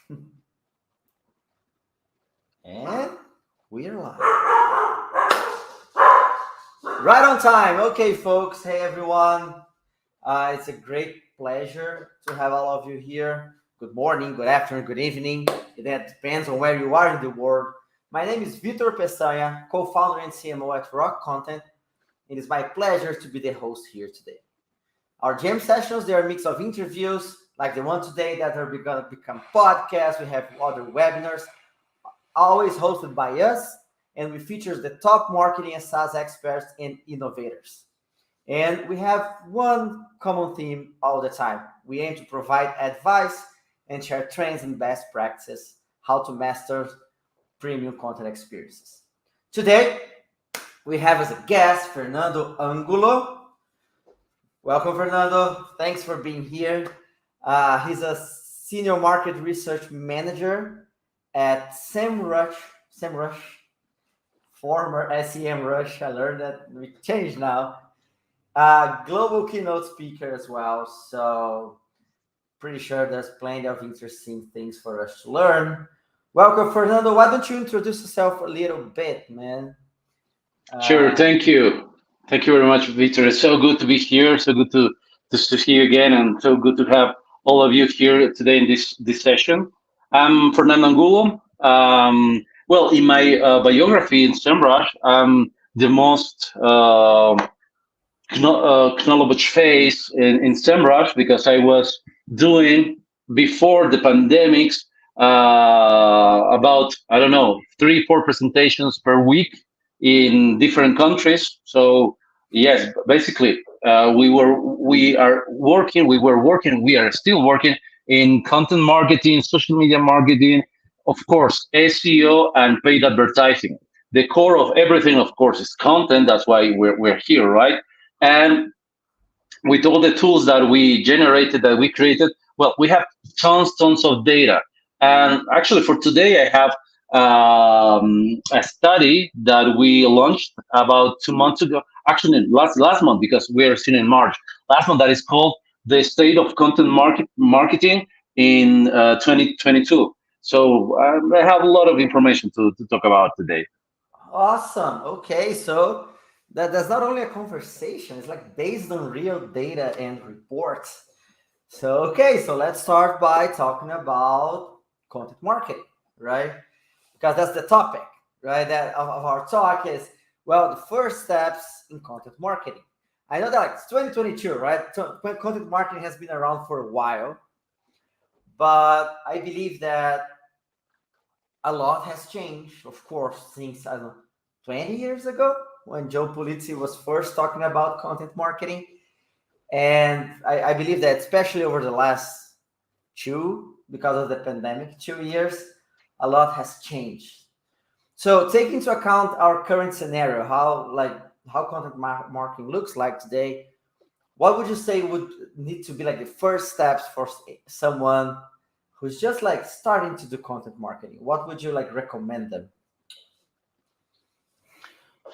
And we're live. Right on time. Okay, folks. Hey, everyone. It's a great pleasure to have all of you here. Good morning, good afternoon, good evening. It depends on where you are in the world. My name is Vitor Peçanha, co-founder and CMO at Rock Content. It is my pleasure to be the host here today. Our jam sessions, they are a mix of interviews, like the one today that are going to become podcasts. We have other webinars, always hosted by us, and we feature the top marketing and SaaS experts and innovators. And we have one common theme all the time. We aim to provide advice and share trends and best practices, how to master premium content experiences. Today, we have as a guest Fernando Angulo. Welcome, Fernando. Thanks for being here. He's a senior market research manager at Semrush, former SEMrush. I learned that we changed now. Global keynote speaker as well. So pretty sure there's plenty of interesting things for us to learn. Welcome, Fernando. Why don't you introduce yourself a little bit, man? Sure. Thank you. Thank you very much, Victor. It's so good to be here. So good to see you again, and so good to have all of you here today in this session. I'm Fernando Angulo. Well, in my biography in SEMrush, I'm the most knowledge phase in SEMrush because I was doing before the pandemics about I don't know 3-4 presentations per week in different countries. So yes, basically we are still working in content marketing, social media marketing, of course, SEO and paid advertising. The core of everything, of course, is content. That's why we're here, right? And with all the tools that we generated, that we created, well, we have tons of data. And actually, for today, I have a study that we launched about 2 months ago. Actually, last month, because we're still in March. Last month, that is called the state of content marketing in 2022. So I have a lot of information to talk about today. Awesome. Okay, so that's not only a conversation, it's like based on real data and reports. So, okay, so let's start by talking about content marketing, right? Because that's the topic, right? That of our talk is, well, the first steps in content marketing. I know that like it's 2022, right? So content marketing has been around for a while, but I believe that a lot has changed, of course, since I don't know, 20 years ago when Joe Pulizzi was first talking about content marketing. And I believe that especially over the last because of the pandemic, 2 years, a lot has changed. So take into account our current scenario, how content marketing looks like today. What would you say would need to be like the first steps for someone who's just like starting to do content marketing? What would you like recommend them?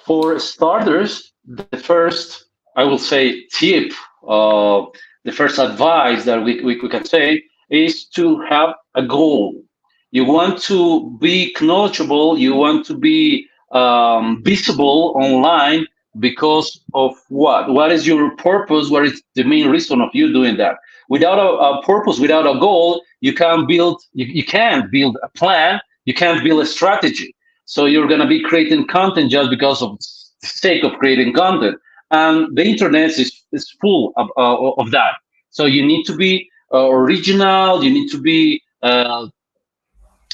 For starters, the first, I will say, tip, uh, the first advice that we can say is to have a goal. You want to be knowledgeable, you want to be visible online because of what? What is your purpose? What is the main reason of you doing that? Without a purpose, without a goal, you can't build a plan, you can't build a strategy. So you're going to be creating content just because of the sake of creating content. And the internet is full of that. So you need to be original. You need to be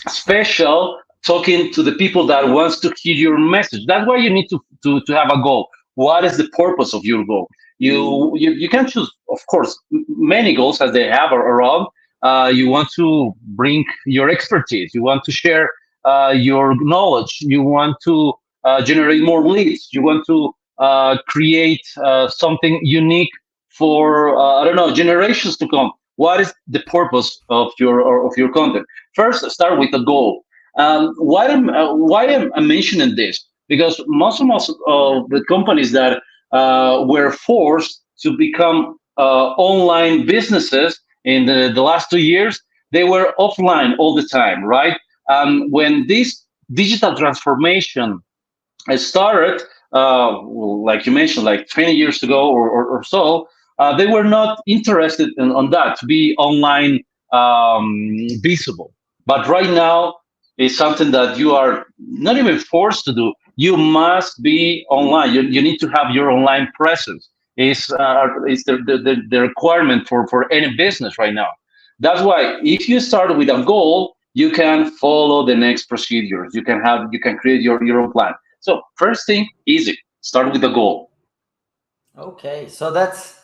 special, talking to the people that wants to hear your message. That's why you need to have a goal. What is the purpose of your goal? You can choose, of course, many goals as they have around. You want to bring your expertise. You want to share your knowledge. You want to generate more leads. You want to create something unique for I don't know, generations to come. What is the purpose of your content? First, start with a goal. Why am I mentioning this? Because most of the companies that were forced to become online businesses in the last 2 years, they were offline all the time, right? When this digital transformation I started, like you mentioned, like 20 years ago or so, they were not interested on that to be online visible. But right now, it's something that you are not even forced to do. You must be online. You need to have your online presence. Is the requirement for any business right now. That's why if you start with a goal, you can follow the next procedures. You can create your own plan. So first thing, easy. Start with the goal. Okay, so that's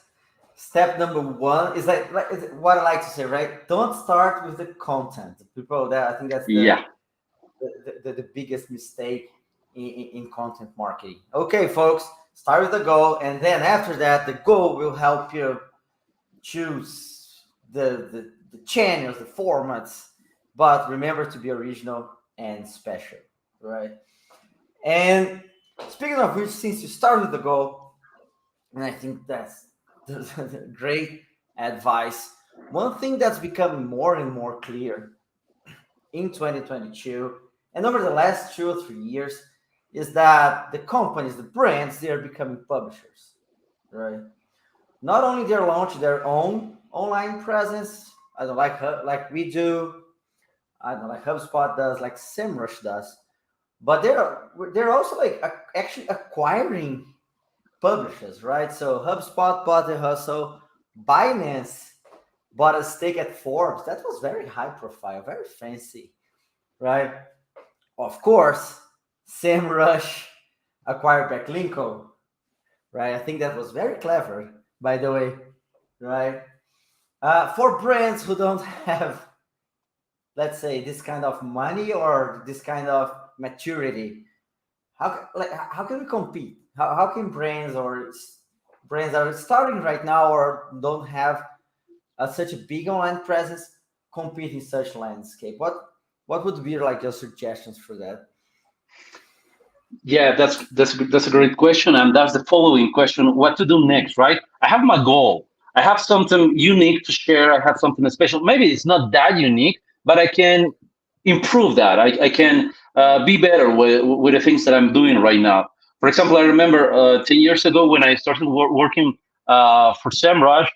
step number one. Is is what I like to say, right? Don't start with the content. People, that I think that's Yeah. the biggest mistake in content marketing. Okay, folks, start with the goal, and then after that, the goal will help you choose the channels, the formats. But remember to be original and special, right? And speaking of which, since you started with the goal, and I think that's great advice. One thing that's becoming more and more clear in 2022 and over the last 2 or 3 years is that the companies, the brands, they are becoming publishers, right? Not only they're launching their own online presence, I don't like we do, I don't know, like HubSpot does, like SEMrush does, but they're also like actually acquiring publishers, right? So HubSpot bought the hustle, Binance bought a stake at Forbes. That was very high profile, very fancy, right? Of course, SEMrush acquired Backlinko, right? I think that was very clever, by the way, right? For brands who don't have, let's say, this kind of money or this kind of maturity, how can we compete? How can brands that are starting right now or don't have such a big online presence compete in such landscape? What would be like your suggestions for that? Yeah, that's a great question, and that's the following question: what to do next, right? I have my goal. I have something unique to share. I have something special. Maybe it's not that unique, but I can improve that. I can be better with the things that I'm doing right now. For example, I remember 10 years ago when I started working for SEMrush,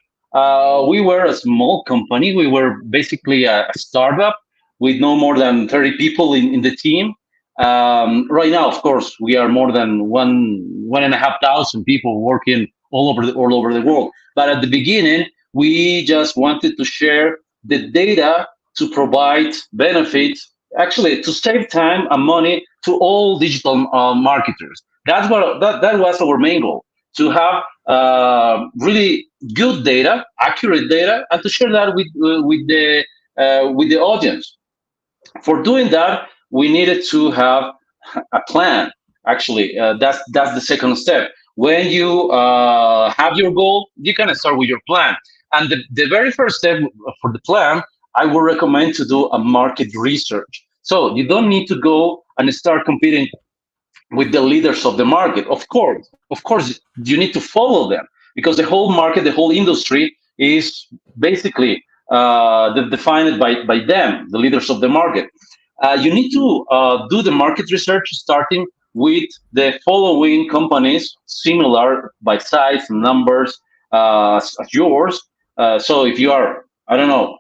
we were a small company. We were basically a startup with no more than 30 people in the team. Right now, of course, we are more than 1,500 people working all over the world. But at the beginning, we just wanted to share the data to provide benefits, actually to save time and money to all digital marketers. That was our main goal, to have really good data, accurate data, and to share that with the audience. For doing that, we needed to have a plan. Actually, that's the second step. When you have your goal, you can start with your plan. And the very first step for the plan, I would recommend to do a market research. So you don't need to go and start competing with the leaders of the market. Of course, you need to follow them because the whole market, the whole industry is basically defined by them, the leaders of the market. You need to do the market research starting with the following companies, similar by size, numbers as yours. So if you are, I don't know,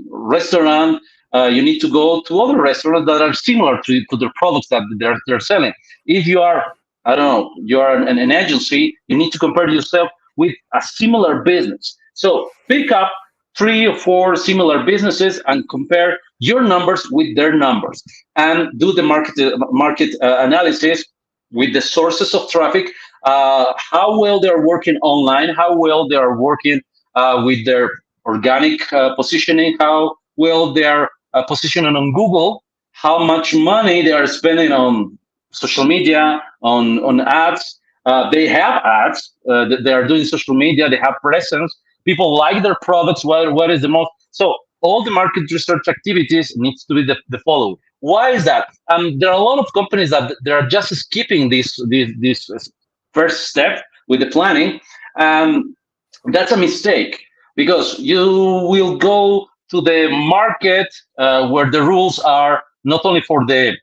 restaurant, you need to go to other restaurants that are similar to the products that they're selling. If you are, I don't know, you are an agency, you need to compare yourself with a similar business. So pick up 3 or 4 similar businesses and compare your numbers with their numbers and do the market analysis with the sources of traffic, how well they're working online, how well they are working with their organic positioning, how well they are positioning on Google, how much money they are spending on social media, on ads. They have ads. They are doing social media. They have presence. People like their products. What is the most? So all the market research activities needs to be the following. Why is that? There are a lot of companies that they are just skipping this first step with the planning. That's a mistake because you will go to the market where the rules are not only for the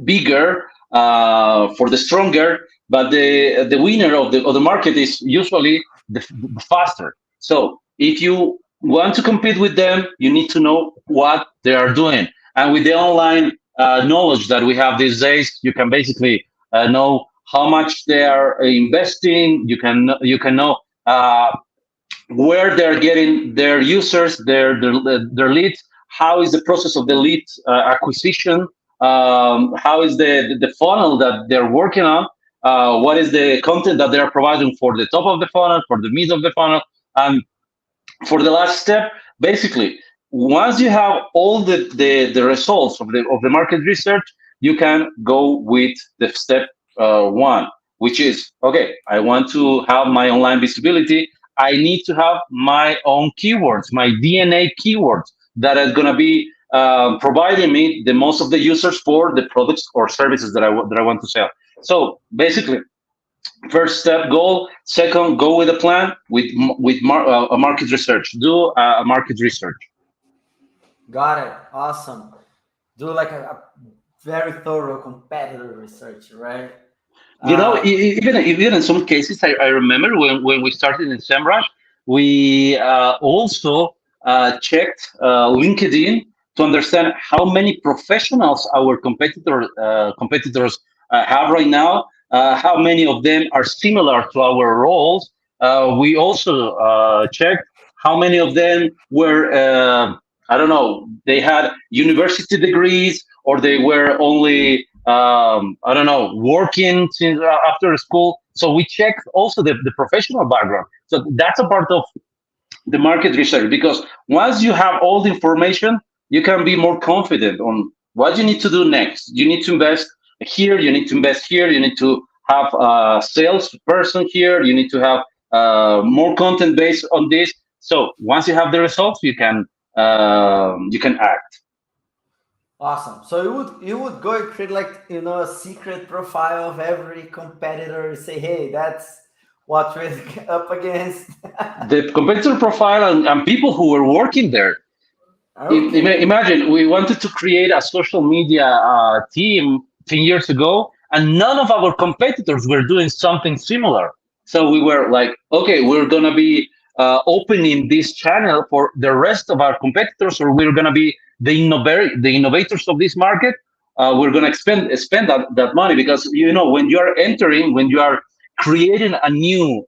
bigger, for the stronger, but the winner of the market is usually the faster. So if you want to compete with them, you need to know what they are doing. And with the online knowledge that we have these days, you can basically know how much they are investing. You can know where they're getting their users, their leads. How is the process of the lead acquisition? How is the funnel that they're working on? What is the content that they're providing for the top of the funnel, for the mid of the funnel, and for the last step? Basically, once you have all the results of the market research, you can go with the step one, which is, okay, I want to have my online visibility. I need to have my own keywords, my DNA keywords that are going to be providing me the most of the users for the products or services that I want to sell. So basically, first step, goal. Second, go with a plan with a market research. Do a market research. Got it. Awesome. Do like a very thorough competitor research, right? You know, Uh, even in some cases, I remember when we started in SEMrush, we also checked LinkedIn to understand how many professionals our competitors have right now. How many of them are similar to our roles? We also checked how many of them were, I don't know, they had university degrees, or they were only I don't know, working since after school. So we check also the professional background. So that's a part of the market research, because once you have all the information, you can be more confident on what you need to do next. You need to invest here, you need to invest here, you need to have a sales person here, you need to have more content based on this. So once you have the results, you can act. awesome. So you would go and create like a secret profile of every competitor. Say, hey, that's what we're up against. The competitor profile and people who were working there. Okay. Imagine we wanted to create a social media team 10 years ago, and none of our competitors were doing something similar. So we were like, okay, we're going to be opening this channel for the rest of our competitors, or we're going to be the innovators of this market. We're going to spend that money, because, when you are entering, when you are creating a new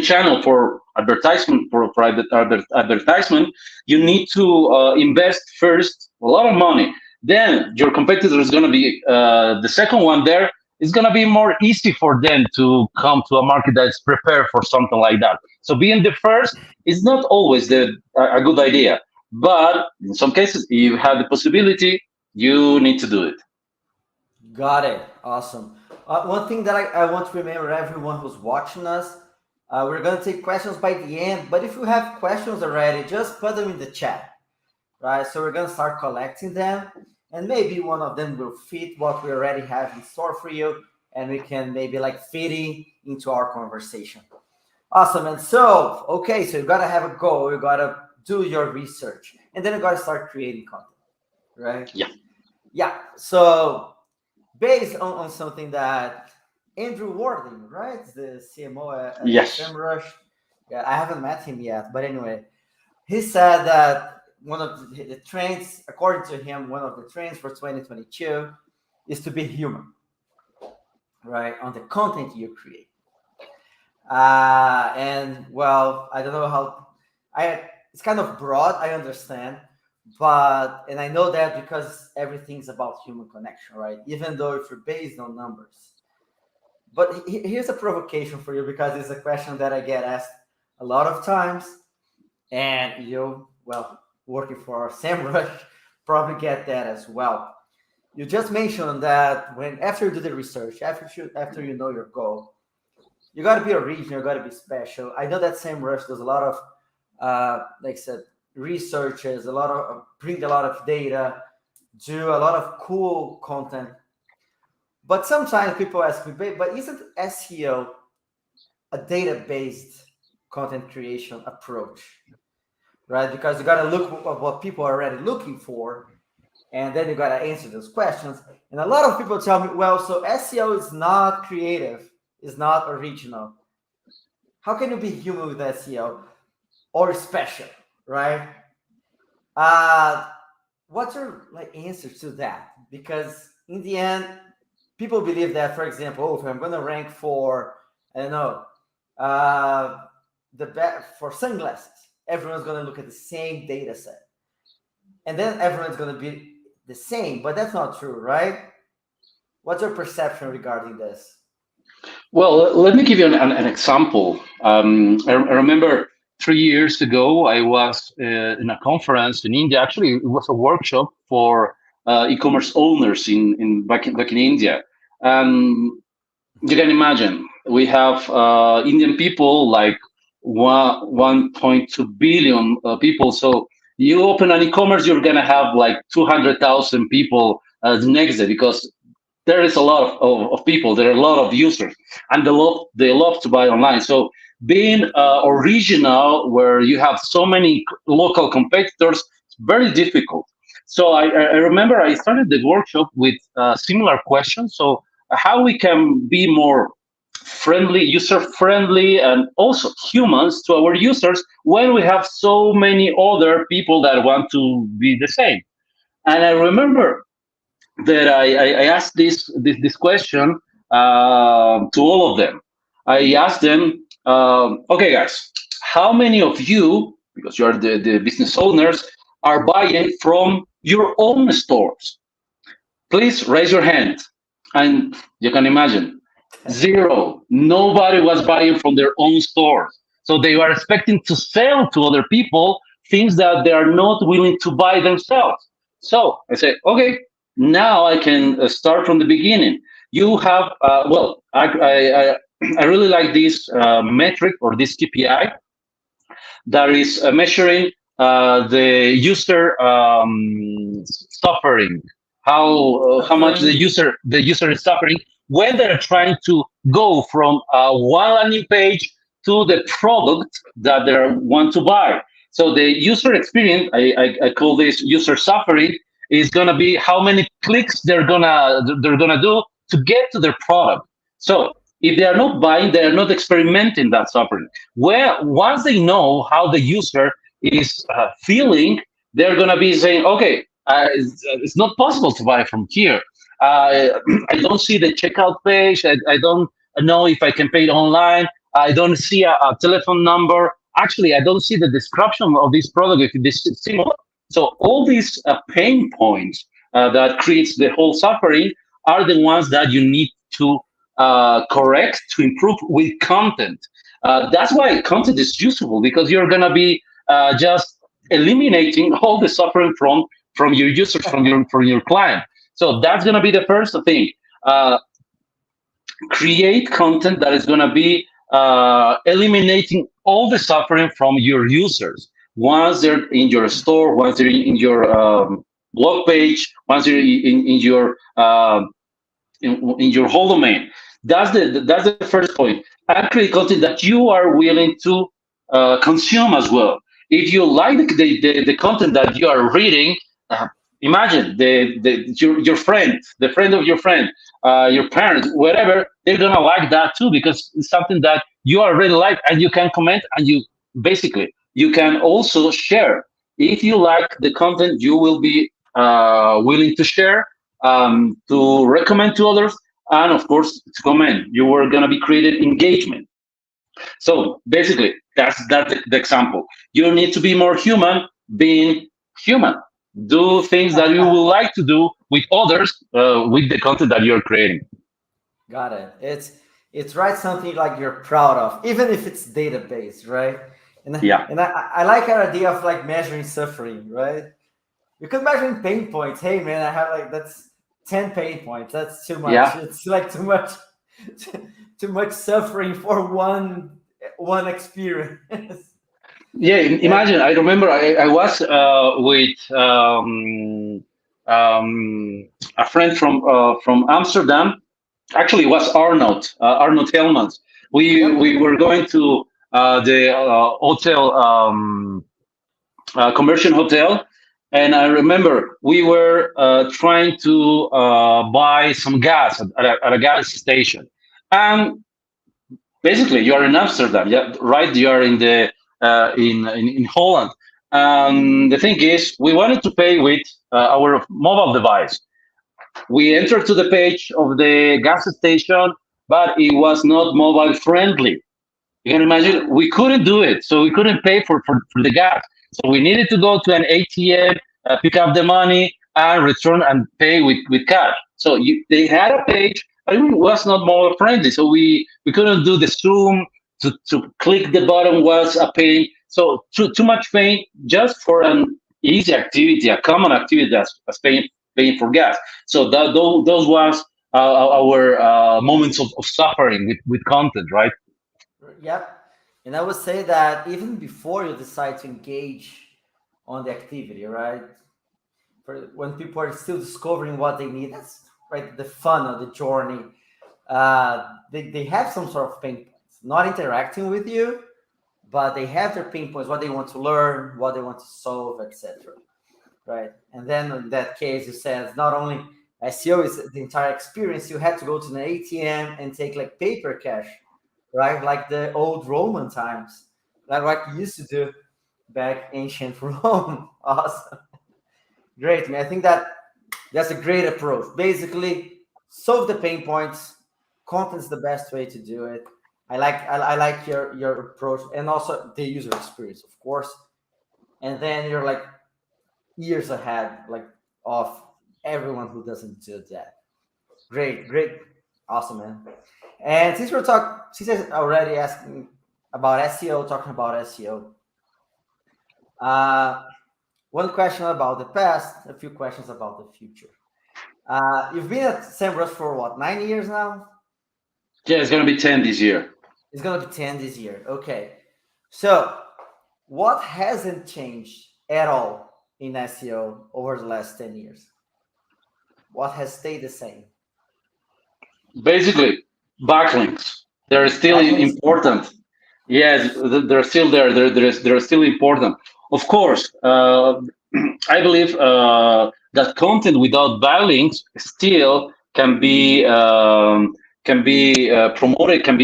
channel for advertisement, for private advertisement, you need to invest first a lot of money. Then your competitor is going to be the second one there. It's going to be more easy for them to come to a market that is prepared for something like that. So being the first is not always a good idea, but in some cases, if you have the possibility, you need to do it. Got it. Awesome. One thing that I want to remember everyone who's watching us, we're going to take questions by the end, but if you have questions already, just put them in the chat, right? So we're going to start collecting them, and maybe one of them will fit what we already have in store for you, and we can maybe like fit it into our conversation. Awesome. And so, okay, so you got to have a goal, you got to do your research, and then you got to start creating content, right? Yeah. Yeah. So based on something that Andrew Warding, right, the CMO at Yes. SEMrush, yeah, I haven't met him yet, but anyway, he said that one of the trends, according to him, one of the trends for 2022 is to be human, right, on the content you create. And well, I don't know how. It's kind of broad. I understand, but and I know that because everything's about human connection, right? Even though if you're based on numbers. But here's a provocation for you, because it's a question that I get asked a lot of times, and well, working for SEMrush, probably get that as well. You just mentioned that when after you do the research, after you know your goal, you got to be original, you got to be special. I know that SEMrush does a lot of, like I said, researches, a lot of bring a lot of data, do a lot of cool content. But sometimes people ask me, but isn't SEO a data-based content creation approach? right? Because you got to look at what people are already looking for, and then you got to answer those questions. And a lot of people tell me, well, so SEO is not creative, is not original. How can you be human with SEO or special, right? Uh, what's your like answer to that? Because in the end, people believe that, for example, oh, if I'm going to rank for, I don't know, uh, for sunglasses, everyone's going to look at the same data set, and then everyone's going to be the same. But that's not true, right? What's your perception regarding this? Well, let me give you an example. I remember 3 years ago, I was in a conference in India. Actually, it was a workshop for e-commerce owners back in India. Um, you can imagine we have Indian people like 1.2 billion people. So you open an e-commerce, you're gonna have like 200,000 people the next day because there is a lot of people, there are a lot of users, and they love to buy online. So being original, where you have so many local competitors, it's very difficult. So I remember I started the workshop with similar questions. So how we can be more friendly, user friendly, and also humans to our users when we have so many other people that want to be the same. And I remember that I asked this question to all of them. I asked them, okay, guys, how many of you, because you are the business owners, are buying from your own stores? Please raise your hand. And you can imagine, zero. Nobody was buying from their own stores. So they were expecting to sell to other people things that they are not willing to buy themselves. So I said, okay, now I can start from the beginning. You have, well, I really like this metric or this KPI that is measuring the user suffering, how much the Suffering. user is suffering when they're trying to go from one landing page to the product that they want to buy. So the user experience, I call this user suffering, is gonna be how many clicks they're gonna do to get to their product. So if they are not buying, they are not experimenting that suffering. Where once they know how the user is feeling, they're gonna be saying, okay, it's not possible to buy from here. I don't see the checkout page. I don't know if I can pay it online. I don't see a telephone number. Actually, I don't see the description of this product if this is similar. So all these pain points that creates the whole suffering are the ones that you need to correct to improve with content. That's why content is useful because you're gonna be just eliminating all the suffering from your users, from your client. So that's gonna be the first thing. Uh, Create content that is gonna be eliminating all the suffering from your users. Once they're in your store, once they're in your blog page, once they're in your in your whole domain. That's the first point. And create content that you are willing to consume as well. If you like the content that you are reading, uh, imagine your friend, the friend of your friend, your parents, whatever, they're gonna like that too because it's something that you already like, and you can comment, and you basically you can also share. If you like the content, you will be willing to share, to recommend to others, and of course to comment. You were going to be creating engagement. So basically, that's the example. You need to be more human, being human. Do things that you would like to do with others with the content that you're creating. Got it. It's write something like you're proud of, even if it's database, right? And Yeah, and I like our idea of like measuring suffering, right? Because measuring pain points, hey man, I have like that's 10 pain points. That's too much. yeah, It's like too much, too much suffering for one experience. yeah. And Imagine. I remember I was with a friend from Amsterdam. Actually, it was Arnold Hellmans. We yep. we were going to the hotel conversion hotel. And I remember we were trying to buy some gas at a gas station. And basically, you are in Amsterdam, yeah, right? You are in the in Holland. The thing is, we wanted to pay with our mobile device. We entered to the page of the gas station, but it was not mobile friendly. You can imagine we couldn't do it, so we couldn't pay for the gas. So we needed to go to an ATM, pick up the money, and return and pay with cash. So they had a page, but it was not mobile friendly. So we couldn't do the zoom to click the button was a pain. So too much pain just for an easy activity, a common activity as paying for gas. So those was our moments of suffering with content, right? Yep. And I would say that even before you decide to engage on the activity, right? When people are still discovering what they need, that's right, the fun of the journey. They have some sort of pain points, not interacting with you, but they have their pain points, what they want to learn, what they want to solve, etc. Right? And then in that case, you said not only SEO is the entire experience, you had to go to an ATM and take like paper cash, right? Like the old Roman times, like what you used to do back ancient Rome. Awesome. Great, man. I think that's a great approach. Basically, solve the pain points. Content's the best way to do it. I like your approach and also the user experience, of course. And then you're like years ahead, like of everyone who doesn't do that. Great, great, awesome, man. And since I already asking about SEO, talking about SEO, uh, one question about the past, a few questions about the future. You've been at SEMrush for what, 9 years now? Yeah, it's gonna be 10 this year. It's gonna be 10 this year. Okay. So, what hasn't changed at all in SEO over the last 10 years? What has stayed the same? Basically, backlinks. They're still Backlinks? important. Yes, they're still there. They're still important. Of course, I believe that content without backlinks still can be promoted, can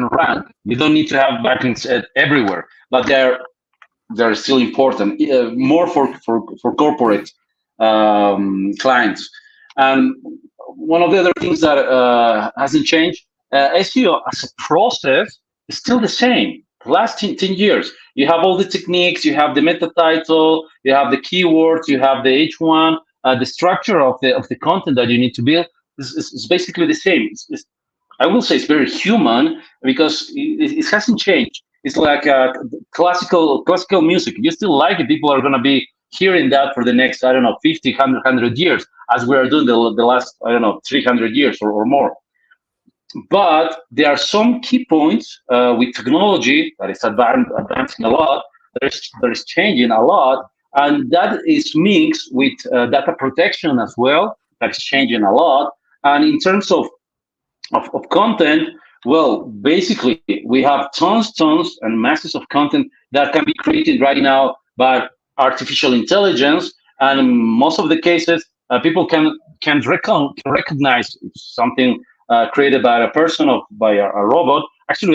rank. You don't need to have backlinks everywhere, but they're still important, more for corporate clients. And one of the other things that hasn't changed, SEO as a process is still the same. The last 10 years, you have all the techniques, you have the meta title, you have the keywords, you have the H1, the structure of the content that you need to build is basically the same. I will say it's very human because it hasn't changed. It's like classical music. You still like it. People are going to be hearing that for the next, I don't know, 50, 100 years, as we are doing the last, I don't know, 300 years or more. But there are some key points with technology that is advancing a lot, that is changing a lot, and that is mixed with data protection as well, that is changing a lot. And in terms of content, well, basically, we have tons and masses of content that can be created right now by artificial intelligence, and in most of the cases, people can recognize something created by a person or by a robot. Actually,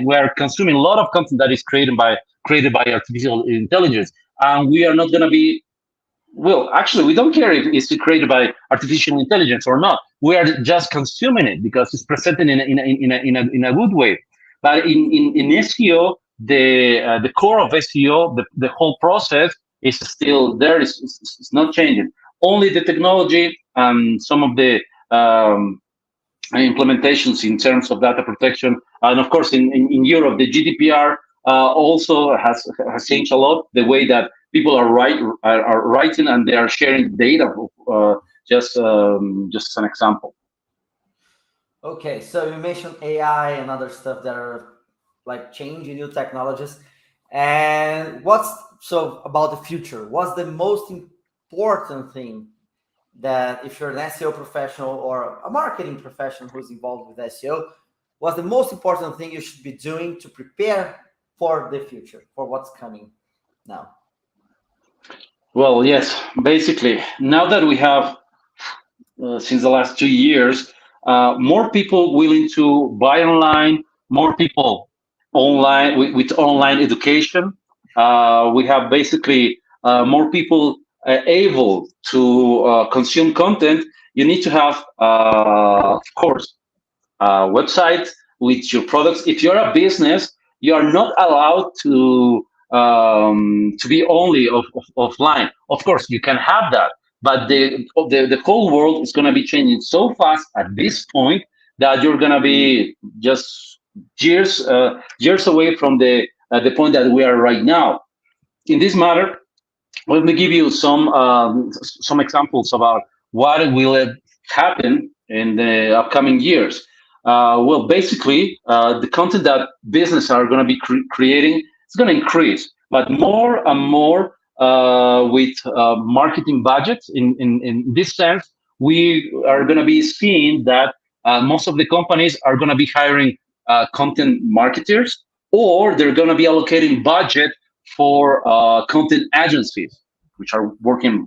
we are consuming a lot of content that is created by artificial intelligence, and we are not going to be, well, actually, we don't care if it's created by artificial intelligence or not. We are just consuming it because it's presented in a good way. But in SEO, the core of SEO, the whole process is still there. It's not changing. Only the technology and some of the implementations in terms of data protection, and of course, in Europe, the GDPR also has changed a lot. The way that people are writing and they are sharing data. Just as an example. Okay, so you mentioned AI and other stuff that are like changing new technologies. And what's so about the future? What's the most important thing that if you're an SEO professional or a marketing professional who's involved with SEO, what's the most important thing you should be doing to prepare for the future, for what's coming now? Well, yes. Basically, now that we have since the last 2 years, more people willing to buy online, more people online with online education. We have basically more people able to consume content. You need to have, of course, website with your products. If you're a business, you are not allowed to be only offline. Of course, you can have that, but the whole world is going to be changing so fast at this point that you're going to be just years away from the point that we are right now. In this matter, let me give you some examples about what will happen in the upcoming years. Well, basically, the content that business are going to be creating is going to increase, but more and more with marketing budgets. In this sense, we are going to be seeing that most of the companies are going to be hiring content marketers, or they're going to be allocating budget for content agencies, which are working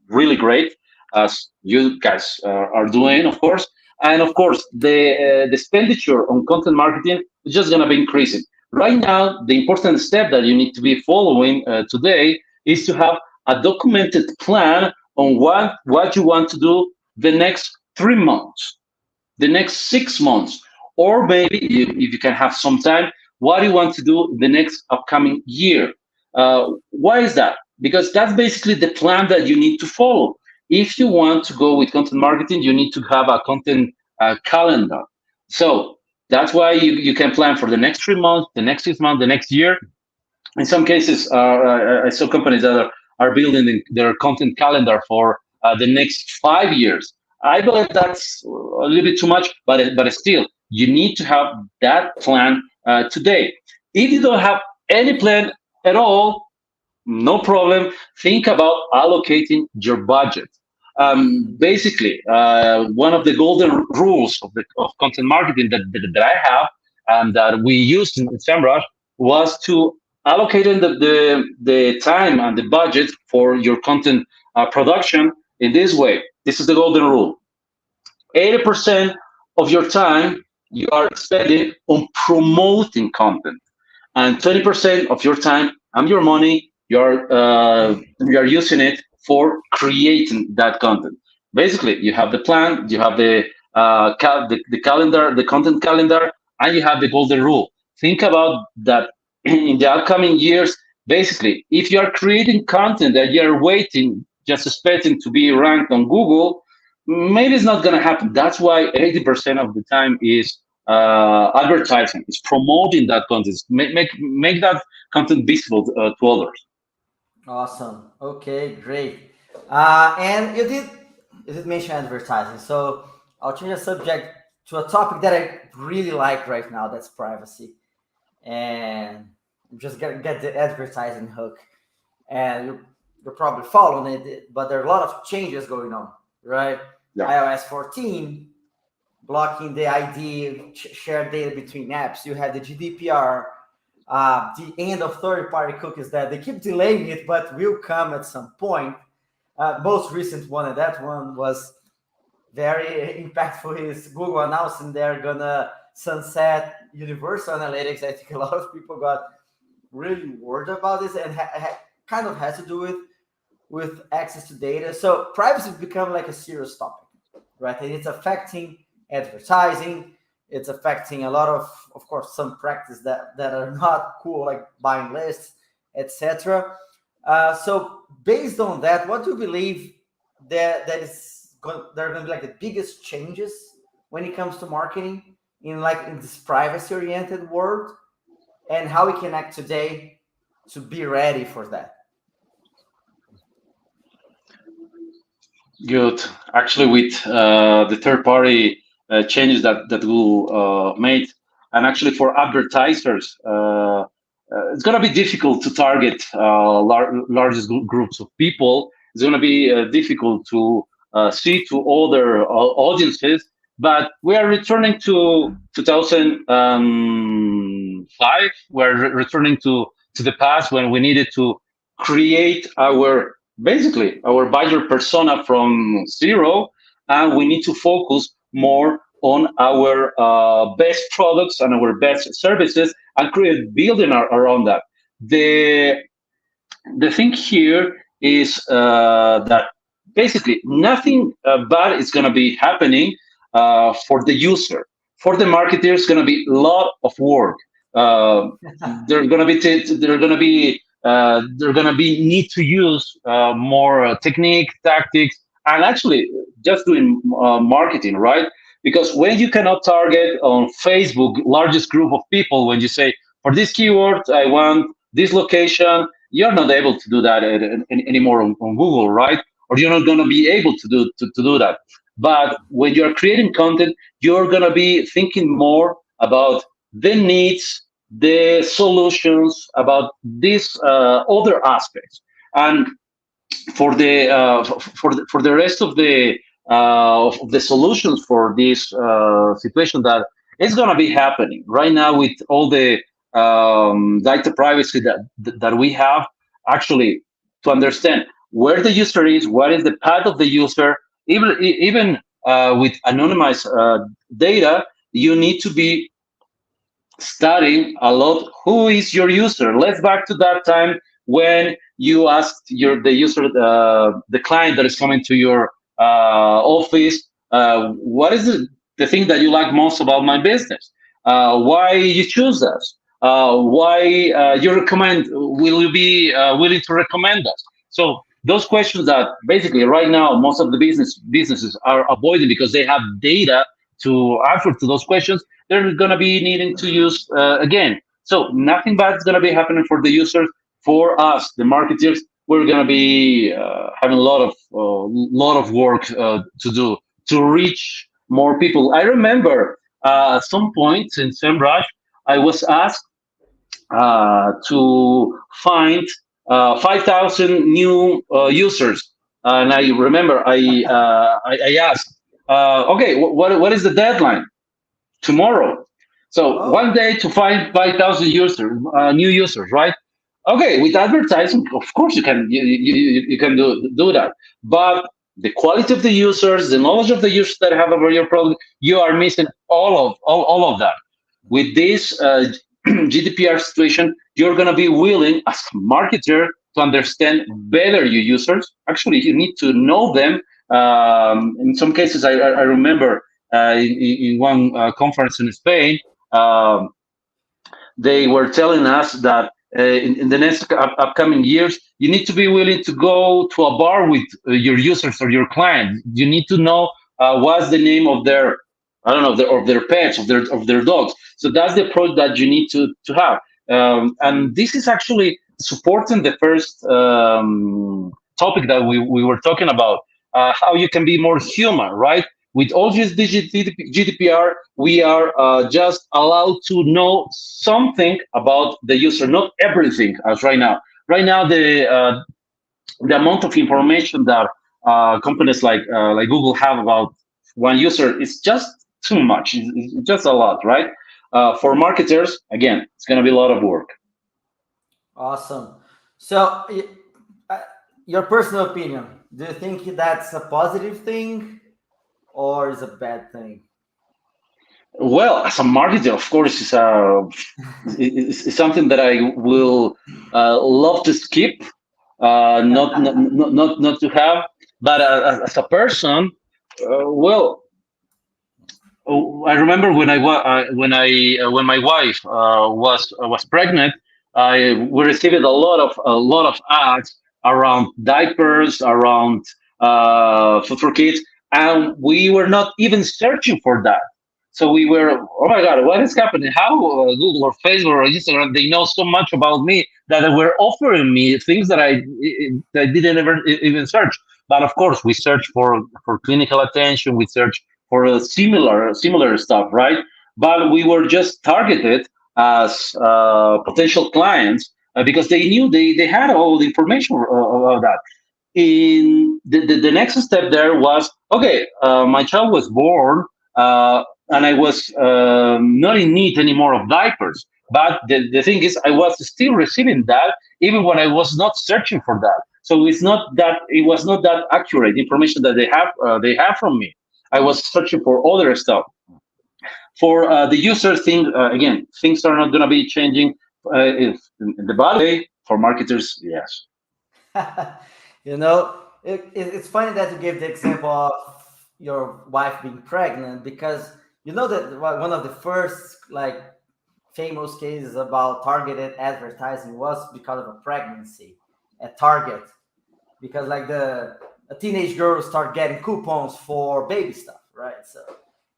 really great, as you guys are doing, of course. And of course, the expenditure on content marketing is just going to be increasing. Right now, the important step that you need to be following today is to have a documented plan on what you want to do the next 3 months, the next 6 months, or maybe if you can have some time, what do you want to do the next upcoming year? Why is that? Because that's basically the plan that you need to follow. If you want to go with content marketing, you need to have a content calendar. So that's why you can plan for the next 3 months, the next 6 months, the next year. In some cases, I saw companies that are building their content calendar for the next 5 years. I believe that's a little bit too much, but still, you need to have that plan today. If you don't have any plan at all, no problem. Think about allocating your budget. Basically, one of the golden rules of content marketing that I have and that we used in SEMrush was to allocate the time and the budget for your content production in this way. This is the golden rule. 80% of your time you are spending on promoting content, and 20% of your time and your money you're using it for creating that content. Basically, you have the plan, you have the calendar, the content calendar, and you have the golden rule. Think about that in the upcoming years. Basically, if you are creating content that you're waiting, just expecting to be ranked on Google, maybe it's not going to happen. That's why 80% of the time is advertising. It's promoting that content. Make that content visible to others. Awesome. Okay, great. And you did mention advertising, so I'll change the subject to a topic that I really like right now. That's privacy, and just get the advertising hook. And you're probably following it, but there are a lot of changes going on, right? Yeah. iOS 14 blocking the ID shared data between apps. You have the GDPR, the end of third-party cookies that they keep delaying it, but will come at some point. Most recent one, and that one was very impactful, is Google announcing they're gonna sunset Universal Analytics. I think a lot of people got really worried about this, and kind of has to do with access to data. So privacy has become like a serious topic, right? And it's affecting advertising. It's affecting a lot of course, some practice that are not cool, like buying lists, etc. So based on that, what do you believe that are going to be like the biggest changes when it comes to marketing in this privacy oriented world, and how we can act today to be ready for that? Good. Actually, with the third-party changes that Google made, and actually for advertisers, it's going to be difficult to target largest groups of people. It's going to be difficult to see to other audiences. But we are returning to 2005. We're returning to the past when we needed to create our basically our buyer persona from zero, and we need to focus more on our best products and our best services and create building around that. The the thing here is that basically nothing bad is going to be happening for the user. For the marketer, it's going to be a lot of work. Uh, they're going to be they're going to be need to use more technique, tactics, and actually just doing marketing, right? Because when you cannot target on Facebook largest group of people, when you say for this keyword I want this location, you're not able to do that anymore on Google, right? Or you're not going to be able to do that. But when you're creating content, you're going to be thinking more about the needs, the solutions, about these other aspects. And for the rest of the solutions for this situation that is going to be happening right now with all the data privacy that we have, actually to understand where the user is, what is the path of the user, even with anonymized data, you need to be studying a lot who is your user. Let's back to that time when you asked the user, the client that is coming to your office, what is the thing that you like most about my business? Why you choose us? Why you recommend? Will you be willing to recommend us? So those questions that basically right now most of the businesses are avoiding because they have data to answer to those questions, they're going to be needing to use again. So nothing bad is going to be happening for the users. For us, the marketers, we're going to be having a lot of work to do to reach more people. I remember at some point in SEMrush, I was asked to find 5,000 new users. And I remember I asked, okay, what is the deadline? Tomorrow. So one Oh, day to find 5,000 users, new users, right? Okay, with advertising, of course you can do that, but the quality of the users, the knowledge of the users that have over your product, you are missing all of that. With this GDPR situation, you're gonna be willing as a marketer to understand better your users. Actually, you need to know them. In some cases, I remember in one conference in Spain, um, they were telling us that in the next upcoming years, you need to be willing to go to a bar with your users or your clients. You need to know what's the name of their, I don't know, of their pets, of their dogs. So that's the approach that you need to have. And this is actually supporting the first topic that we were talking about, how you can be more human, right? With all this GDPR, we are just allowed to know something about the user, not everything as right now. Right now, the amount of information that companies like Google have about one user is just too much. It's just a lot, right? For marketers, again, it's going to be a lot of work. awesome. So, uh, your personal opinion, do you think that's a positive thing or is a bad thing? Well, as a marketer, of course, it's something that I will love to skip, not to have. But as a person, well, I remember when my wife was pregnant, I we received a lot of ads around diapers, around food for kids, and we were not even searching for that. So we were, oh my God, what is happening? How Google or Facebook or Instagram, they know so much about me that they were offering me things that I didn't ever even search. But of course, we search for clinical attention. We search for a similar stuff, right? But we were just targeted as potential clients because they knew they had all the information about that. In the next step there was okay. My child was born, and I was not in need anymore of diapers. But the thing is, I was still receiving that even when I was not searching for that. So it was not that accurate information that they have from me. I was searching for other stuff. For the user thing, again, things are not going to be changing if in the bad way. For marketers, yes. You know, it's funny that you gave the example of your wife being pregnant because you know that one of the first like famous cases about targeted advertising was because of a pregnancy at Target because like the a teenage girl start getting coupons for baby stuff, right? So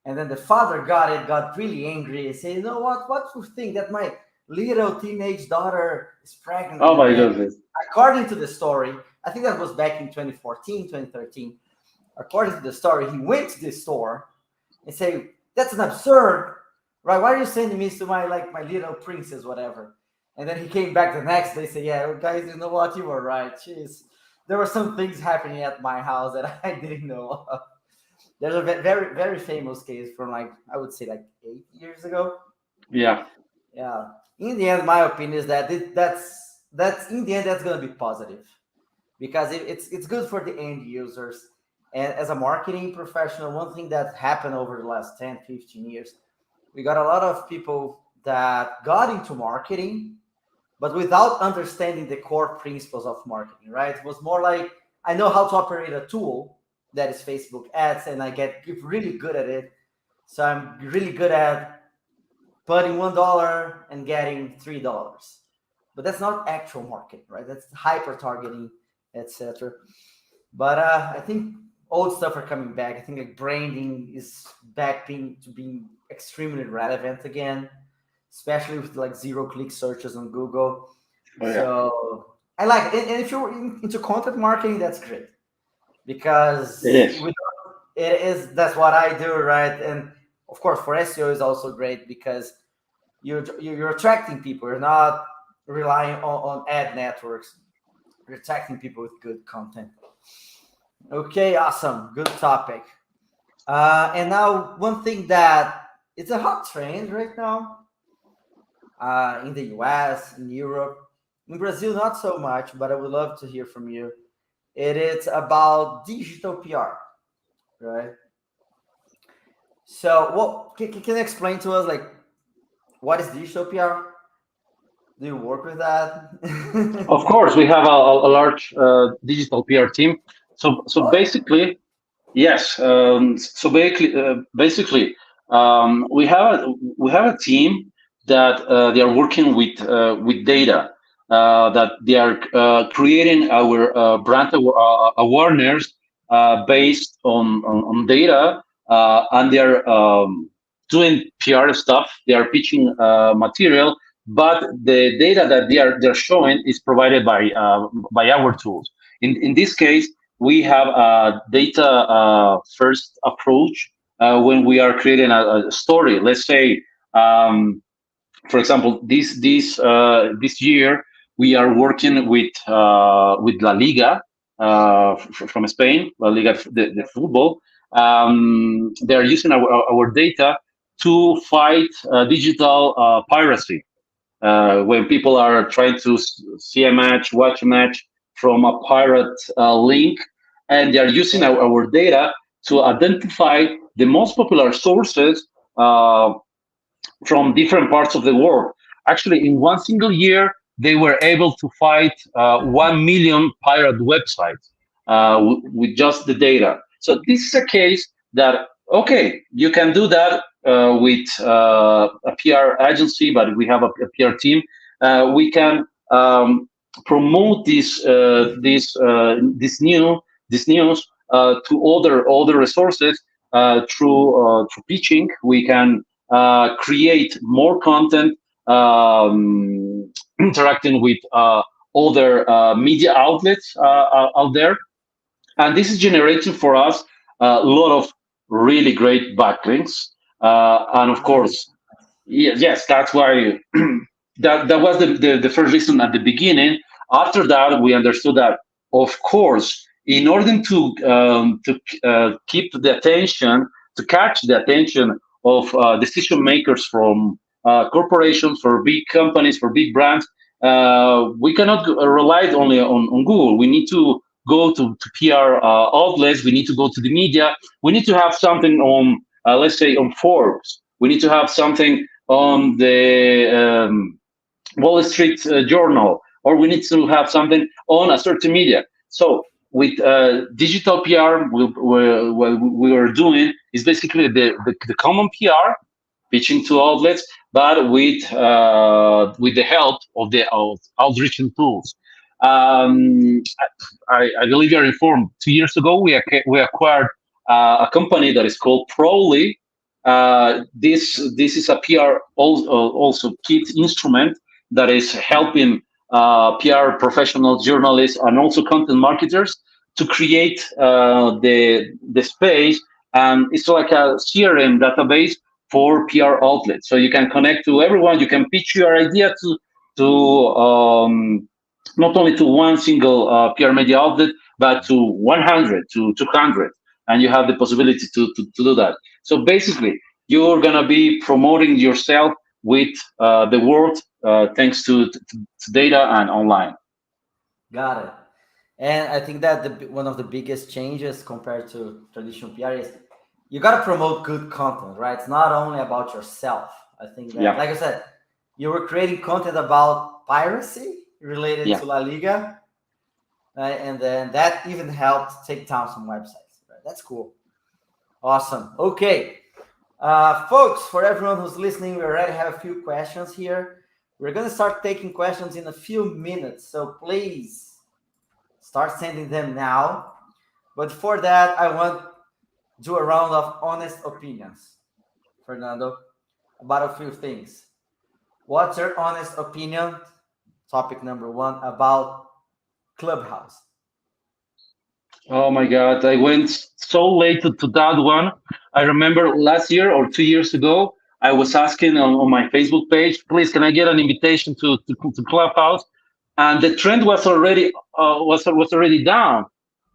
and then the father got really angry and said, you know what you think that my little teenage daughter is Oh pregnant? my And goodness. according to the story, I think that was back in 2014, 2013. According to the story, he went to the store and say, "That's an absurd, right? Why are you sending me to my like my little princess, whatever?" And then he came back the next day, say, "Yeah, guys, you know what? You were right. Jeez, there were some things happening at my house that I didn't know of." There's a very famous case from like I would say like 8 years ago. Yeah. Yeah. In the end, my opinion is that that's in the end that's gonna be positive because it's good for the end users. And as a marketing professional, one thing that happened over the last 10, 15 years, we got a lot of people that got into marketing, but without understanding the core principles of marketing, right? It was more like, I know how to operate a tool that is Facebook ads, and I get really good at it. So I'm really good at putting $1 and getting $3. But that's not actual marketing, right? That's hyper targeting, etc. But I think old stuff are coming back. I think like branding is back being extremely relevant again, especially with like zero click searches on Google. Oh yeah. So I like it. And if you're into content marketing, that's great It because is. it is that's what I do, right? And of course, for SEO is also great because you're attracting people. You're not relying on ad networks. You're attracting people with good content. Okay, awesome. Good topic. And now, one thing that it's a hot trend right now in the US, in Europe, in Brazil, not so much, but I would love to hear from you. It is about digital PR, right? So, what can you explain to us, like, what is digital PR? Do you work with that? Of course, we have a large digital PR team. So Oh, basically, yes. So basically, we have a team that they are working with data. That they are creating our awareness based on data, and they are doing PR stuff. They are pitching material, but the data that they're showing is provided by our tools. In this case, we have a data first approach when we are creating a story. Let's say, for example, this year we are working with La Liga from Spain, La Liga the football. They are using our data to fight digital piracy when people are trying to see a match, watch a match from a pirate link, and they are using our data to identify the most popular sources from different parts of the world. Actually, in one single year, they were able to fight 1 million pirate websites with just the data. So this is a case that, okay, you can do that with a PR agency, but we have a PR team. We can promote this news to other resources through pitching. We can create more content, interacting with other media outlets out there, and this is generating for us a lot of really great backlinks. And of nice. course, yes, that's why that was the first reason at the beginning. After that, we understood that, of course, in order to keep the attention, to catch the attention of decision makers from corporations, for big companies, for big brands. We cannot rely only on Google. We need to go to PR outlets. We need to go to the media. We need to have something on, let's say, on Forbes. We need to have something on the Wall Street Journal, or we need to have something on a certain media. So with digital PR, what we are doing is basically the common PR, pitching to outlets, but with the help of the outreach tools. I believe you're informed. 2 years ago, we acquired a company that is called Prowly. This is a PR also kit instrument that is helping PR professionals, journalists, and also content marketers to create the space. And it's like a CRM database for PR outlets. So you can connect to everyone. You can pitch your idea to not only to one single PR media outlet, but to 100, to 200, and you have the possibility to do that. So basically, you're gonna be promoting yourself with the world thanks to data and online. Got it. And I think that one of the biggest changes compared to traditional PR is you got to promote good content, right? It's not only about yourself. I think that, Yeah, like I said, you were creating content about piracy related yeah. to La Liga, right? And then that even helped take down some websites. Right? That's cool. Awesome. Okay. Folks, for everyone who's listening, we already have a few questions here. We're going to start taking questions in a few minutes. So please start sending them now. But for that, I want to do a round of honest opinions, Fernando, about a few things. What's your honest opinion? Topic number one about Clubhouse. Oh my God, I went so late to that one. I remember last year or 2 years ago, I was asking on my Facebook page, please, can I get an invitation to Clubhouse? And the trend was already down.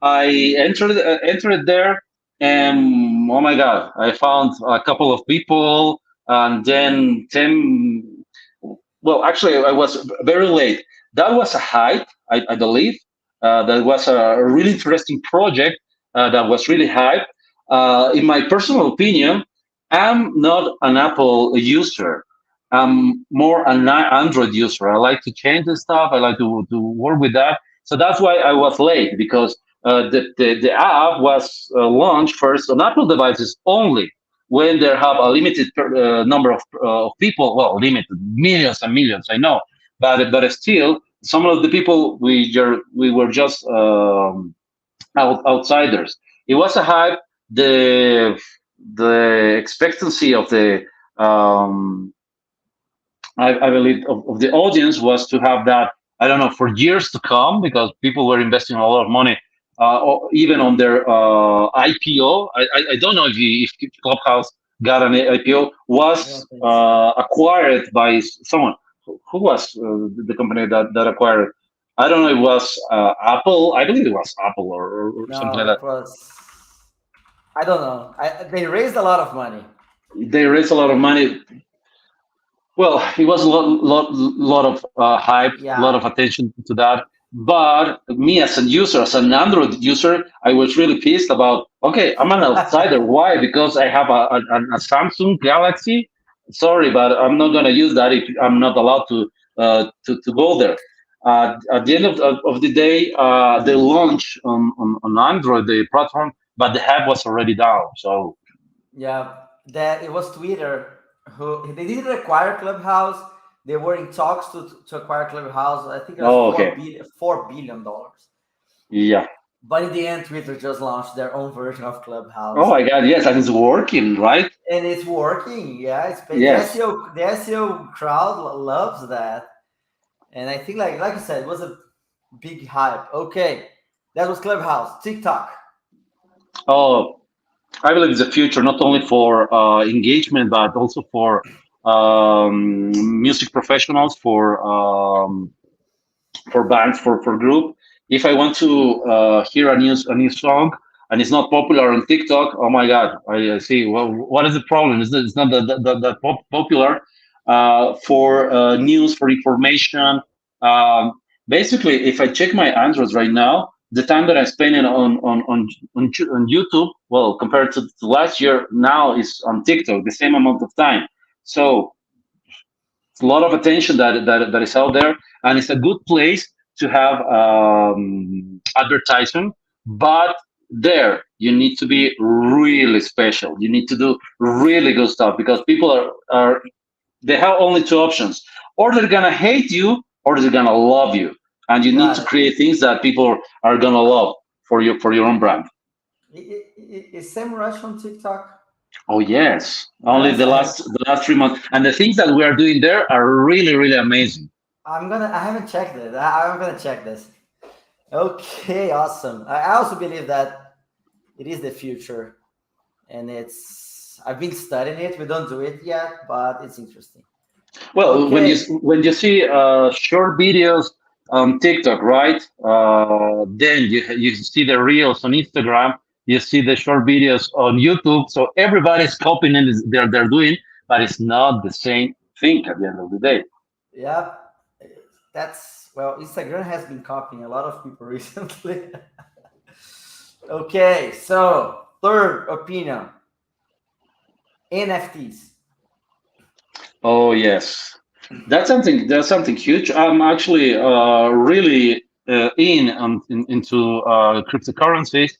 I entered there, and oh my God, I found a couple of people, and then 10. Well, actually, I was very late. That was a hype, I believe. That was a really interesting project that was really hype. In my personal opinion, I'm not an Apple user. I'm more an Android user. I like to change the stuff. I like to work with that. So that's why I was late, because the app was launched first on Apple devices only, when they have a limited number of people. Well, limited, millions and millions, I know, but still, some of the people we were just outsiders. It was a hype. The expectancy of the um, I believe of the audience was to have that, I don't know, for years to come, because people were investing a lot of money, or even on their IPO. I don't know if Clubhouse got an IPO, I was don't think so. acquired by someone. Who was the company that acquired it? I don't know. It was Apple. I believe it was Apple, or something No, like that. it was. I don't know. They raised a lot of money. They raised a lot of money. Well, it was a lot of hype, a lot of Yeah. attention to that. But me as a user, as an Android user, I was really pissed about. Okay, I'm an outsider. Why? Because I have a Samsung Galaxy. Sorry, but I'm not gonna use that if I'm not allowed to go there. At the end of the day, they launch on Android the platform, but the hype was already down. So, Yeah, that it was Twitter who they didn't acquire Clubhouse. They were in talks to acquire Clubhouse. I think it was oh, okay, $4 billion. yeah. But in the end, Twitter just launched their own version of Oh Clubhouse, my God, yes, and it's working, right? and it's working. Yeah, the Yes. SEO crowd loves that, and I think like you said, it was a big hype. Okay, that was Clubhouse. TikTok. Oh, I believe it's the future, not only for engagement, but also for music professionals, for bands, for group. If I want to hear a new song and it's not popular on TikTok, oh my God, I see. Well, what is the problem? It's not that popular. for news, for information. Um, Basically, if I check my Android right now, the time that I'm spending on YouTube, well, compared to last year, now is on TikTok, the same amount of time. So it's a lot of attention that is out there, and it's a good place to have advertising. But there, you need to be really special. You need to do really good stuff because people are they have only two options: or they're gonna hate you, or they're gonna love you. And you need Got to it. create things that people are gonna love for your own brand. Is Semrush on TikTok? Oh yes, only Nice. the last 3 months, and the things that we are doing there are really amazing. I haven't checked it. I'm gonna check this. Okay, awesome. I also believe that it is the future, and I've been studying it. We don't do it yet, but it's interesting. Well, Okay. when you see short videos on TikTok, right? Then you see the reels on Instagram. You see the short videos on YouTube. So everybody's copying and they're doing, but it's not the same thing at the end of the day. Yeah, that's well. Instagram has been copying a lot of people recently. Okay, so third opinion: NFTs. Oh yes, that's something huge. I'm actually really into cryptocurrencies,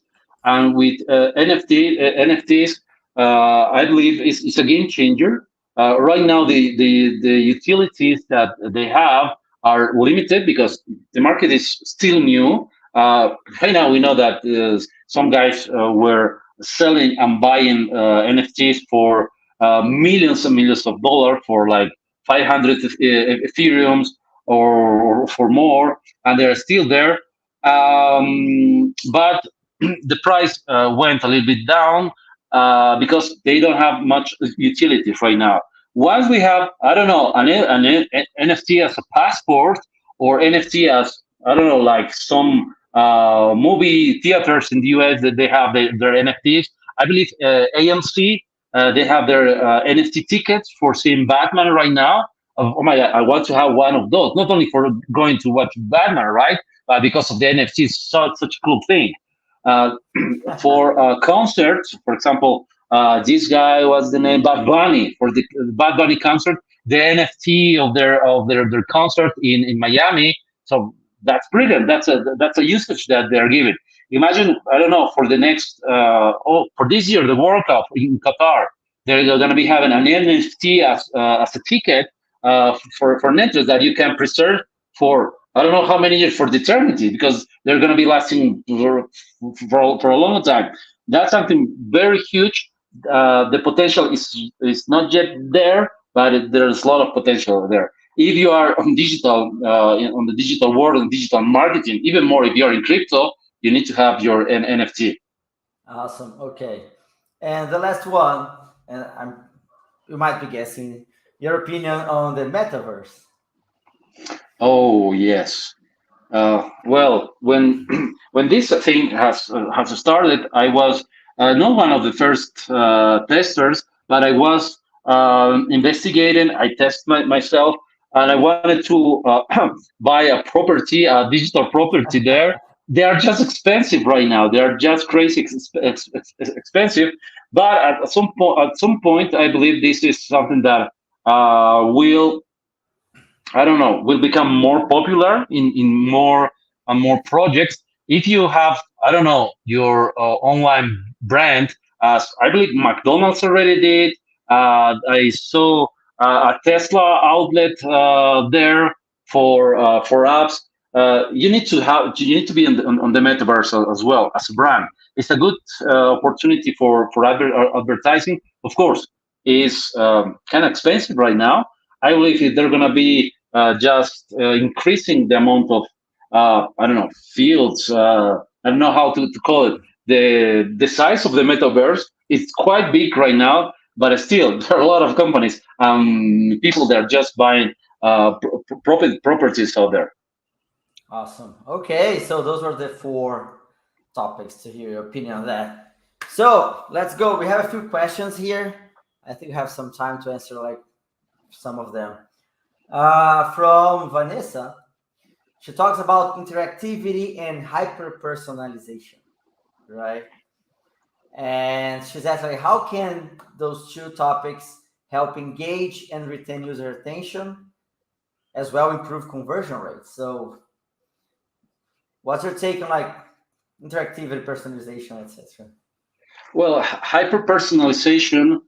and with NFTs, I believe it's a game changer. Right now, the utilities that they have are limited because the market is still new. Right now, we know that some guys were selling and buying NFTs for millions and millions of dollars for like 500 Ethereums or for more, and they're still there. But the price went a little bit down because they don't have much utility right now. Once we have, I don't know, an NFT as a passport or NFT as, I don't know, like some movie theaters in the US that they have their NFTs. I believe AMC they have their NFT tickets for seeing Batman right now. Oh my God, I want to have one of those, not only for going to watch Batman, right? But because of the NFT, is such a cool thing. Uh, for concerts, for example, this guy was the name Bad Bunny for the Bad Bunny concert, the NFT of their concert in Miami. So that's brilliant. That's a usage that they're giving. Imagine, I don't know, for the next for this year, the World Cup in Qatar, they're going to be having an NFT as a ticket for Netflix that you can preserve for I don't know how many years for the eternity because they're going to be lasting for a long time. That's something very huge. The potential is not yet there, but there's a lot of potential there. If you are on digital, on the digital world and digital marketing, even more if you are in crypto, you need to have your NFT. Awesome. Okay, and the last one, and you might be guessing your opinion on the metaverse. Oh yes. Well, when when this thing has started, I was not one of the first testers, but I was investigating. I test myself, and I wanted to buy a property, a digital property. There, they are just expensive right now. They are just crazy expensive. But at some point, I believe this is something that will I don't know, will become more popular in more and more projects. If you have, I don't know, your online brand, as I believe McDonald's already did. I saw a Tesla outlet there for apps. You need to be on the metaverse as well as a brand. It's a good opportunity for advertising. Of course, is kind of expensive right now. I believe if they're going to be just increasing the amount of I don't know fields. I don't know how to call it. The size of the metaverse is quite big right now, but still there are a lot of companies, people that are just buying properties out there. Awesome. Okay, so those were the four topics to hear your opinion on that. So let's go. We have a few questions here. I think we have some time to answer like some of them. From Vanessa, she talks about interactivity and hyper personalization, right? And she's asking, how can those two topics help engage and retain user attention, as well improve conversion rates? So, what's your take on like interactivity, personalization, etc.? Well, hyper personalization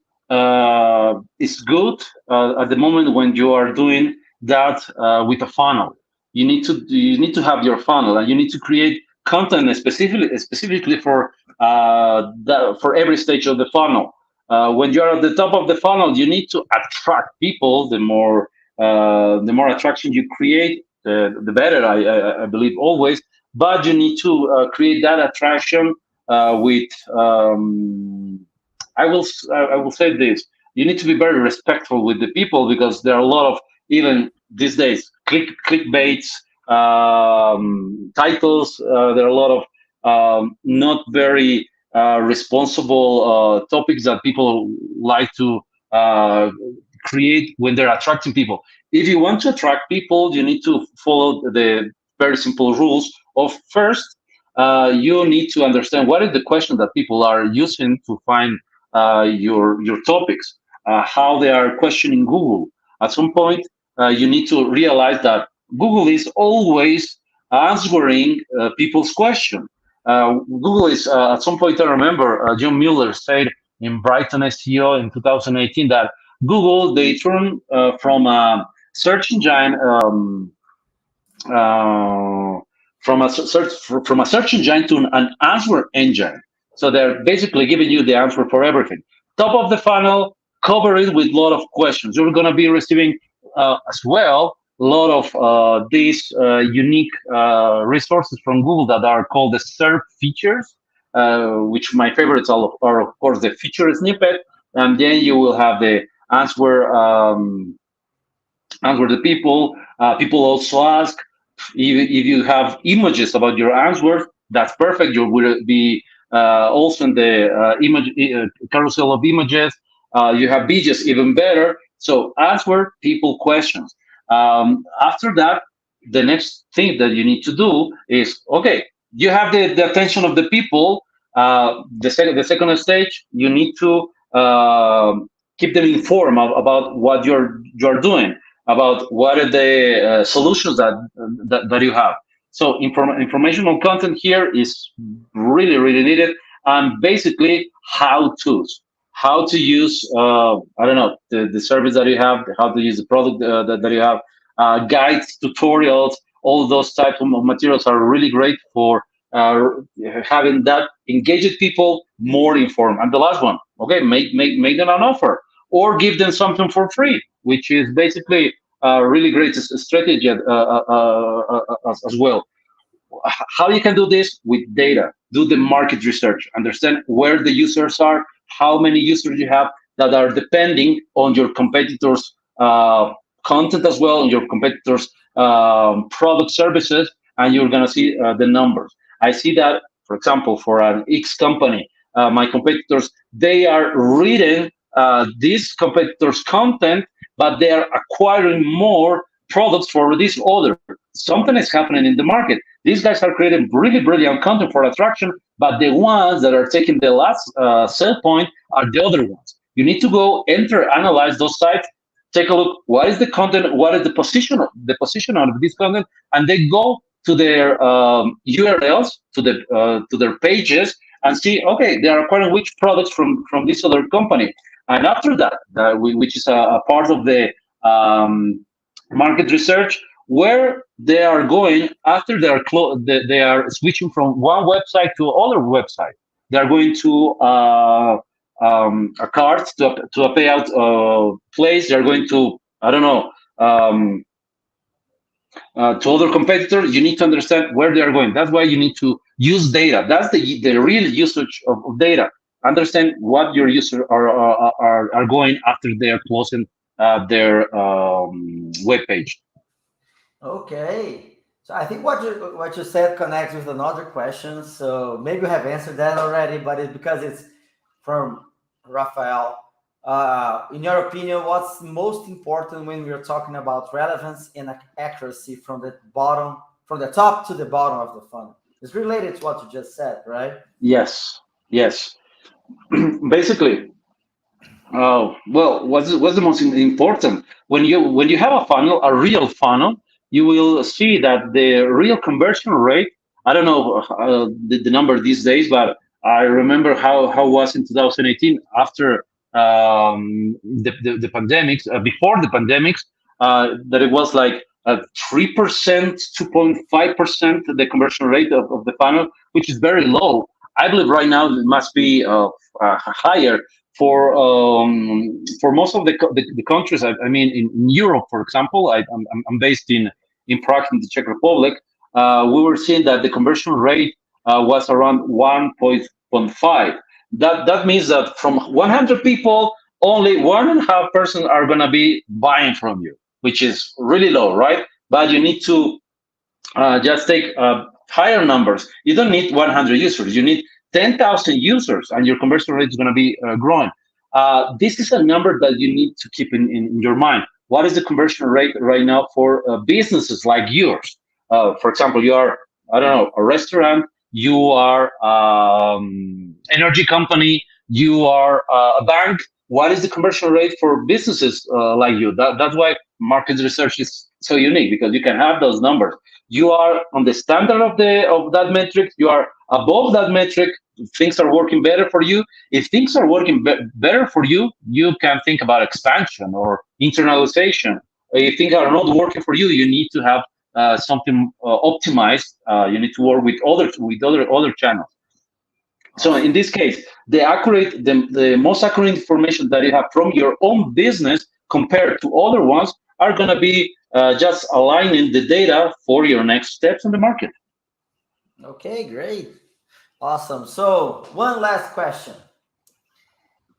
is good at the moment when you are doing that with a funnel. You need to have your funnel, and you need to create content specifically for for every stage of the funnel. When you are at the top of the funnel, you need to attract people. The more attraction you create, the better. I believe always, but you need to create that attraction with I will say this: you need to be very respectful with the people, because there are a lot of, even these days, clickbaits, titles. There are a lot of not very responsible topics that people like to uh, create when they're attracting people. If you want to attract people, you need to follow the very simple rules of, first, you need to understand what is the question that people are using to find your topics, how they are questioning Google. At some point, you need to realize that Google is always answering people's question. Google is, at some point, I remember John Mueller said in Brighton SEO in 2018 that Google, they turn from a search engine. Uh, from a search engine to an answer engine. So they're basically giving you the answer for everything. Top of the funnel, cover it with a lot of questions. You're going to be receiving as well a lot of these unique resources from Google that are called the SERP features, which my favorites are, of course, the feature snippet, and then you will have the answer. Answer the people. People also ask if you have images about your answers. That's perfect. You will be also in the image carousel of images. You have videos, even better. So answer people questions. After that, the next thing that you need to do is, okay, you have the attention of the people. The second stage, you need to keep them informed about what you're doing, about what are the solutions that you have. So informational content here is really, really needed, and basically how to use I don't know, the service that you have, how to use the product that you have, guides, tutorials, all those types of materials are really great for uh, having that engaged people more informed. And the last one, okay, make them an offer, or give them something for free, which is basically a really great strategy as well. How you can do this with data? Do the market research, understand where the users are, how many users you have that are depending on your competitors content as well, on your competitors product services, and you're going to see the numbers. I see that, for example, for an X company, my competitors, they are reading these competitors content, but they are acquiring more products for this other. Something is happening in the market. These guys are creating really brilliant content for attraction, but the ones that are taking the last sell point are the other ones. You need to go enter, analyze those sites, take a look. What is the content? What is the position of this content? And then go to their URLs, to their pages, and see. Okay, they are acquiring which products from this other company. And after that, which is a part of the market research, where they are going after they are switching from one website to other website. They are going to a cart, to a payout place. They are going to, I don't know, to other competitors. You need to understand where they are going. That's why you need to use data. That's the real usage of data. Understand what your users are going after they are closing their web page. Okay. So I think what you said connects with another question. So maybe you have answered that already, but it's because it's from Rafael. In your opinion, what's most important when we're talking about relevance and accuracy from the bottom, from the top to the bottom of the funnel? It's related to what you just said, right? Yes, yes. Basically, well, what's the most important when you have a funnel, a real funnel, you will see that the real conversion rate. I don't know the number these days, but I remember how it was in 2018 after the pandemics, before the pandemics, that it was like 3%, 2.5% the conversion rate of the funnel, which is very low. I believe right now it must be higher for most of the countries. I mean, in Europe, for example, I'm based in Prague, in the Czech Republic. We were seeing that the conversion rate was around 1.5. That means that from 100 people, only 1.5% are going to be buying from you, which is really low, right? But you need to just take higher numbers. You don't need 100 users. You need 10,000 users, and your conversion rate is going to be growing. This is a number that you need to keep in your mind. What is the conversion rate right now for businesses like yours? For example, you are, I don't know, a restaurant, you are energy company, you are a bank. What is the conversion rate for businesses like you? That's why market research is so unique, because you can have those numbers. You are on the standard of that metric, you are above that metric, things are working better for you. If things are working better for you, you can think about expansion or internalization. If things are not working for you, you need to have something optimized. You need to work with other channels. So in Awesome. this case, the most accurate information that you have from your own business compared to other ones are going to be just aligning the data for your next steps in the market. Okay, great. Awesome. So, one last question,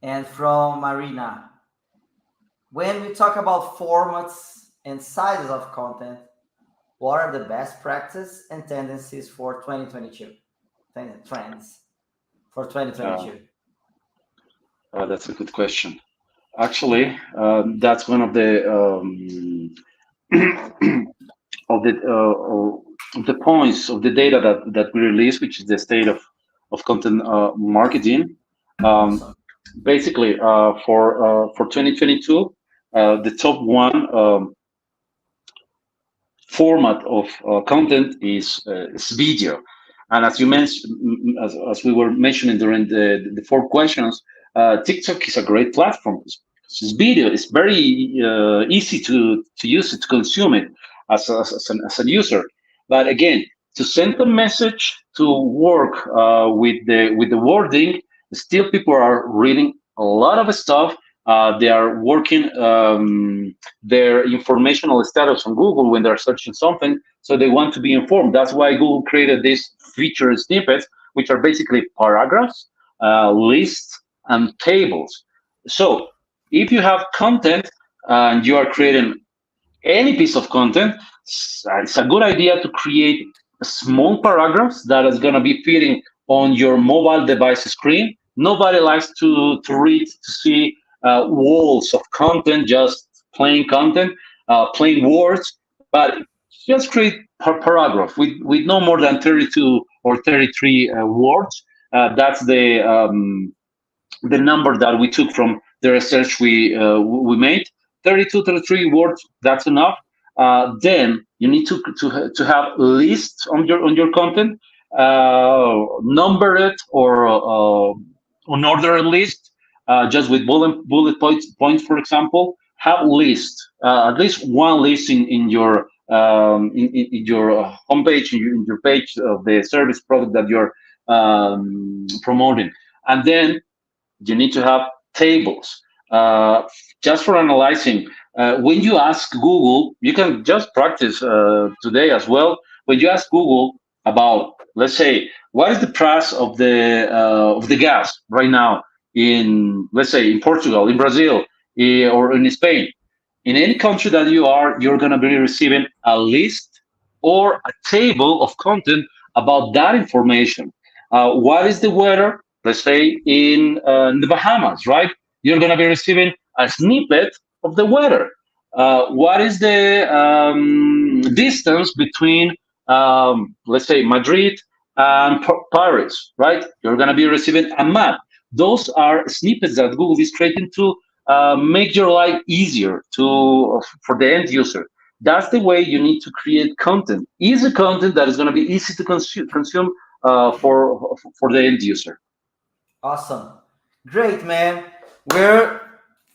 and from Marina. When we talk about formats and sizes of content, what are the best practices and tendencies for 2022? Trends for Uh, 2022. that's a good question. Actually, that's one of the points of the data that we release, which is the state of content marketing. Um, Awesome. Basically, for 2022, the top one format of content is video. And as you mentioned, as we were mentioning during the four questions, TikTok is a great platform. It's video. It's very easy to use it, to consume it as a user. But again, to send a message, to work with the wording, still people are reading a lot of stuff. They are working their informational status on Google when they're searching something, so they want to be informed. That's why Google created these feature snippets, which are basically paragraphs, lists, and tables. So if you have content and you are creating any piece of content, it's a good idea to create small paragraphs that is going to be fitting on your mobile device screen. Nobody likes to read, to see walls of content, just plain content, plain words, but just create per paragraph with no more than 32 or 33 words. That's the number that we took from the research we made. 32 to 33 words, that's enough. Then you need to have lists on your content, number it or unordered list, just with bullet points, for example. Have list, at least one list in your in your homepage, in your page of the service product that you're promoting, and then you need to have tables uh, just for analyzing. When you ask Google, you can just practice today as well. When you ask Google about, let's say, what is the price of the gas right now in, let's say, in Portugal, in Brazil, or in Spain, in any country that you're going to be receiving a list or a table of content about that information. What is the weather, let's say, in the Bahamas, right? you're going to be receiving a snippet of the weather. What is the distance between, let's say, Madrid and Paris, right? You're going to be receiving a map. Those are snippets that Google is creating to make your life easier for the end user. That's the way you need to create content. Easy content that is going to be easy to consume for the end user. Awesome. Great, man. We're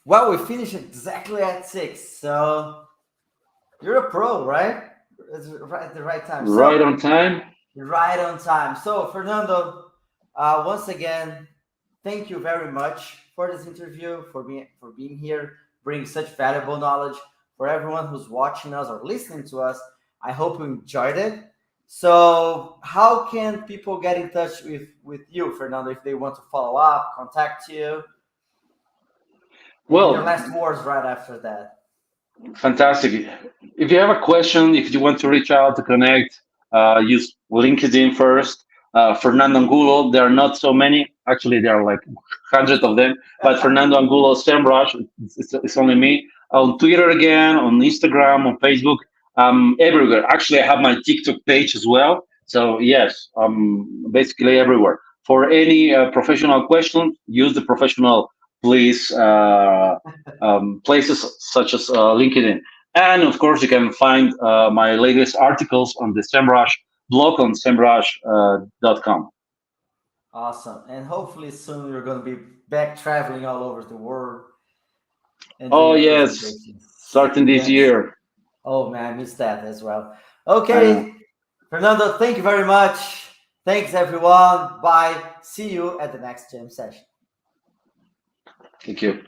well, we finished exactly at 6. So you're a pro, right? It's right at the right time. Right So on time. right on time. So Fernando, once again, thank you very much for this interview, for being here, bringing such valuable knowledge for everyone who's watching us or listening to us. I hope you enjoyed it. So, how can people get in touch with you, Fernando, if they want to follow up, contact you, and your Well, last words right after that? fantastic. If you have a question, if you want to reach out to connect, use LinkedIn first. Fernando Angulo, there are not so many. Actually, there are like hundreds of them. But Fernando Angulo, SEMrush, it's only me. On Twitter again, on Instagram, on Facebook, everywhere. Actually, I have my TikTok page as well. So yes, basically everywhere. For any professional question, use the professional please places such as LinkedIn. And of course, you can find my latest articles on the SEMrush blog on semrush.com. Awesome. And hopefully soon you're going to be back traveling all over the world and Oh, doing yes, presentations. starting this Yes. year. Oh man, I missed that as well. I know. Okay, Fernando, thank you very much. Thanks everyone. Bye. See you at the next jam session. Thank you.